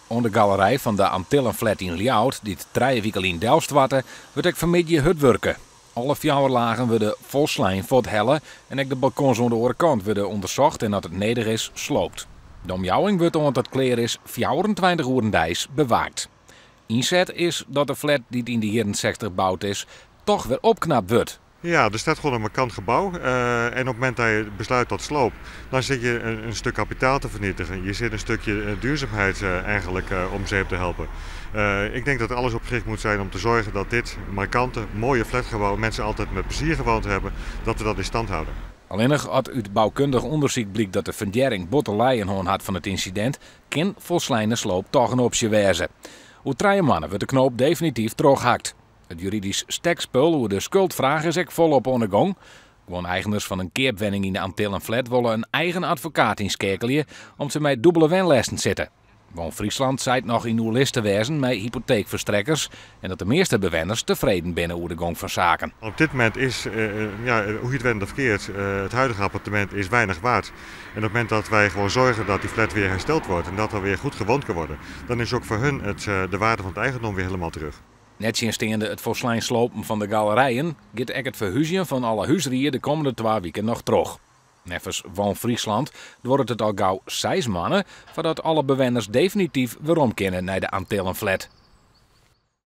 Onder de galerij van de Antillenflat in Ljouwert, die het 3 weken in Delft watte, wordt ik vanmiddag hutwerken. Alle 4 lagen worden vol slijm voor het helle en ook de balkons aan de andere kant worden onderzocht en dat het neder is, sloopt. De omjouwing wordt omdat het kleer is 24 uur dijs bewaakt. Inzet is dat de flat die in de jaren 60 gebouwd is, toch weer opknapt wordt. Ja, er staat gewoon een markant gebouw en op het moment dat je besluit tot sloop, dan zit je een stuk kapitaal te vernietigen. Je zit een stukje duurzaamheid eigenlijk om zeep te helpen. Ik denk dat alles op gericht moet zijn om te zorgen dat dit markante, mooie flatgebouw mensen altijd met plezier gewoond hebben, dat we dat in stand houden. Alleen nog had uit bouwkundig onderzoek blijkt dat de fundering botteleien had van het incident, kan volslijne sloop toch een optie wezen. Hoe 3 mannen wordt de knoop definitief terughakt. Het juridisch stekspul hoe de schuldvraag is ook volop aan de gang. Gewoon eigenaars van een keerpwenning in de Antillenflat willen een eigen advocaat inschakelen om ze met dubbele wenlesten te zitten. Woon Friesland zei nog in uw list te wezen met hypotheekverstrekkers en dat de meeste bewoners tevreden binnen hoe de gang van zaken. Op dit moment is, hoe je het went of keert, het huidige appartement is weinig waard. En op het moment dat wij gewoon zorgen dat die flat weer hersteld wordt en dat er weer goed gewoond kan worden, dan is ook voor hun de waarde van het eigendom weer helemaal terug. Net sindssteende het volslijn slopen van de galerijen, gaat ook het verhuizen van alle huisrijen de komende 2 weken nog terug. Neffens Woon Friesland wordt het al gauw 6 maanden voordat alle bewoners definitief weer om kunnen naar de Antillenflat.